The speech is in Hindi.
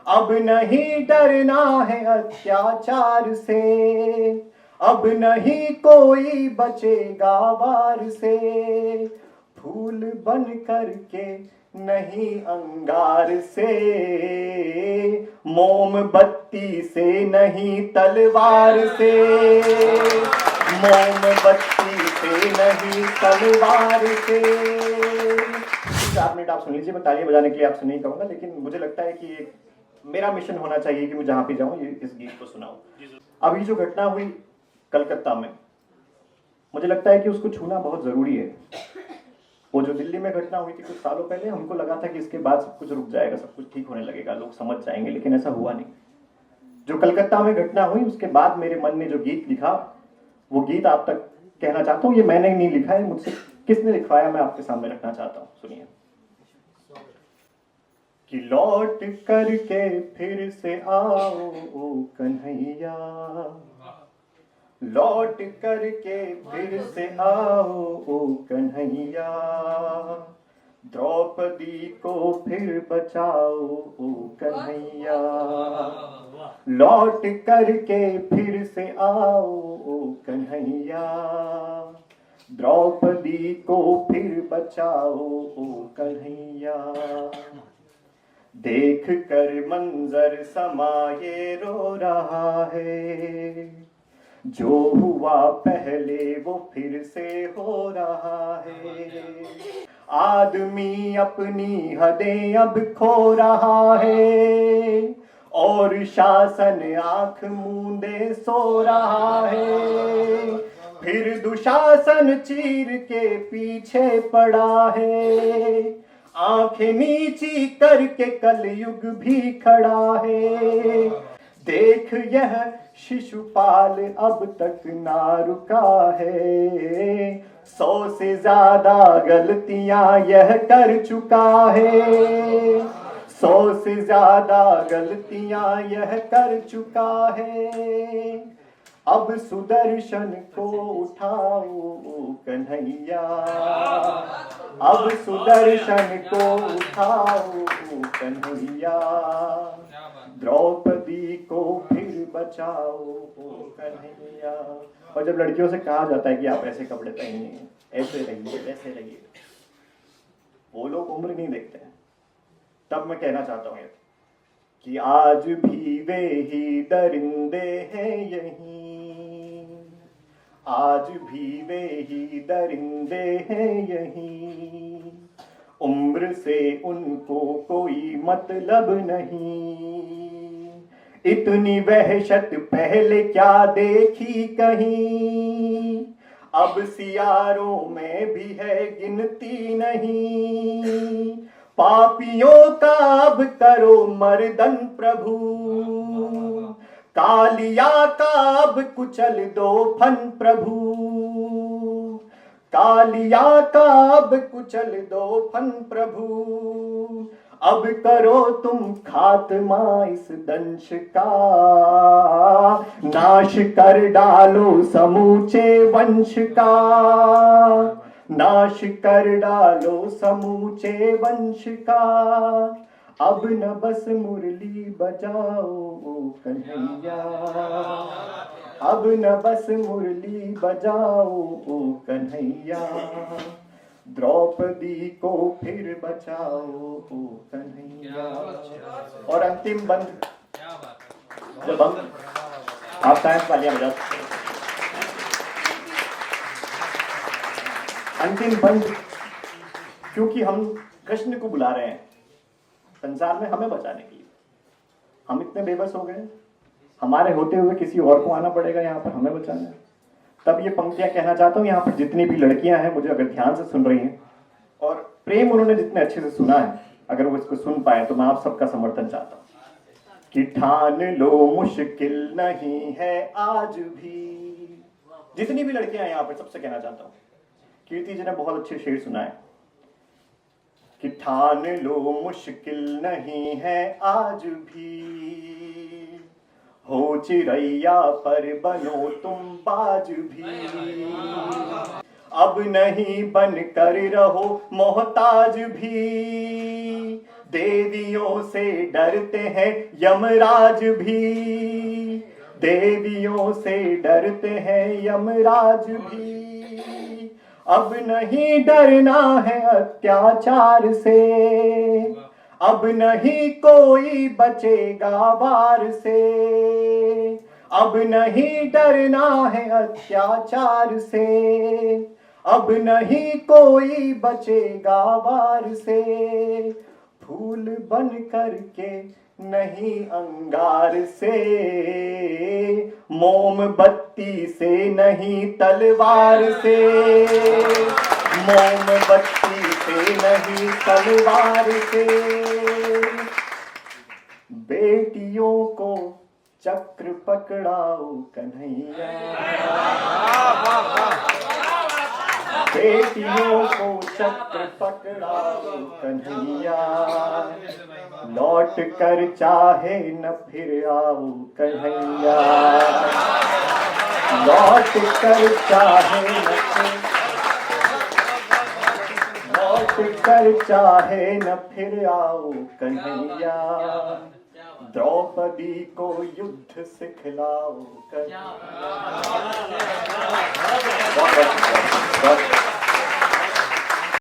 अब नहीं डरना है अत्याचार से, अब नहीं कोई बचेगा वार से, फूल बन करके नहीं अंगार से, मोमबत्ती से नहीं तलवार से, मोमबत्ती से नहीं तलवार से। 4 मिनट आप सुन लीजिए, मैं तालियां बजाने के लिए आपसे नहीं कहूंगा, लेकिन मुझे लगता है कि एक मेरा मिशन होना चाहिए कि मैं जहां भी जाऊं ये इस गीत को सुनाऊं। अभी जो घटना हुई कलकत्ता में, मुझे लगता है कि उसको छूना बहुत जरूरी है। वो जो दिल्ली में घटना हुई थी कुछ सालों पहले, हमको लगा था कि इसके बाद सब कुछ रुक जाएगा, सब कुछ ठीक होने लगेगा, लोग समझ जाएंगे, लेकिन ऐसा हुआ नहीं। जो कलकत्ता में घटना हुई उसके बाद मेरे मन में जो गीत लिखा, वो गीत आप तक कहना चाहता हूँ। ये मैंने नहीं लिखा है, मुझसे किसने लिखवाया मैं आपके सामने रखना चाहता हूँ, सुनिए। कि लौट करके फिर से आओ ओ कन्हैया, लौट करके फिर से आओ ओ कन्हैया, द्रौपदी को फिर बचाओ ओ कन्हैया, लौट करके फिर से आओ ओ कन्हैया, द्रौपदी को फिर बचाओ ओ कन्हैया। देख कर मंजर समाये रो रहा है, जो हुआ पहले वो फिर से हो रहा है, आदमी अपनी हदें अब खो रहा है, और शासन आंख मूंदे सो रहा है, फिर दुशासन चीर के पीछे पड़ा है, आंखें नीची करके कलयुग भी खड़ा है, देख यह शिशुपाल अब तक ना रुका है, 100 से ज्यादा गलतियां यह कर चुका है, 100 से ज्यादा गलतियां यह कर चुका है, अब सुदर्शन को उठाओ कन्हैया, अब सुदर्शन को उठाओ कन्हैया, द्रौपदी को फिर बचाओ कन्हैया। और जब लड़कियों से कहा जाता है कि आप ऐसे कपड़े पहनिए, ऐसे रहिए, ऐसे रहिए, वो लोग उम्र नहीं देखते हैं। तब मैं कहना चाहता हूँ कि आज भी वे ही दरिंदे हैं यहीं, आज भी वे ही दरिंदे हैं यहीं, उम्र से उनको कोई मतलब नहीं, इतनी वहशत पहले क्या देखी कहीं, अब सियारों में भी है गिनती नहीं, पापियों का अब करो मर्दन प्रभु, कालिया का अब कुचल दो फन प्रभु, कालिया का अब कुचल दो फन प्रभु, अब करो तुम खात्मा इस दंश का, नाश कर डालो समूचे वंश का, नाश कर डालो समूचे वंश का, अब न बस मुरली बजाओ कन्हैया, अब न बस मुरली बजाओ कन्हैया, द्रौपदी को फिर बचाओ कन्हैया। और अंतिम बंद, जब हम आप साइंस वालियां बजा सकते हैं, अंतिम बंद, क्योंकि हम कृष्ण को बुला रहे हैं संसार में हमें बचाने के लिए। हम इतने बेबस हो गए, हमारे होते हुए किसी और को आना पड़ेगा यहाँ पर हमें बचाना। तब ये पंक्तियां कहना चाहता हूँ यहाँ पर जितनी भी लड़कियां हैं, मुझे अगर ध्यान से सुन रही हैं और प्रेम उन्होंने जितने अच्छे से सुना है, अगर वो इसको सुन पाए तो मैं आप सबका समर्थन चाहता हूँ कि ठान लो मुश्किल नहीं है आज भी। जितनी भी लड़कियां हैं यहाँ पर सबसे कहना चाहता हूँ, कीर्ति जी ने बहुत अच्छे शेर सुनाए कि ठान लो मुश्किल नहीं है आज भी, हो चिड़ैया पर बनो तुम बाज भी, अब नहीं बन कर रहो मोहताज भी, देवियों से डरते हैं यमराज भी, देवियों से डरते हैं यमराज भी। अब नहीं डरना है अत्याचार से, अब नहीं कोई बचेगा वार से, अब नहीं डरना है अत्याचार से, अब नहीं कोई बचेगा वार से। फूल बन करके नहीं अंगार से, मोमबत्ती से नहीं तलवार से, मोमबत्ती से नहीं तलवार से। बेटियों को चक्र पकड़ाओ कन्हैया, बेटियों को चक्र पकड़ाओ कन्हैया, लौट कर चाहे न फिर आओ कन्हैया, लौट कर चाहे न लौट कर चाहे न फिर आओ कन्हैया, द्रौपदी को युद्ध सिखलाओ कन्हैया।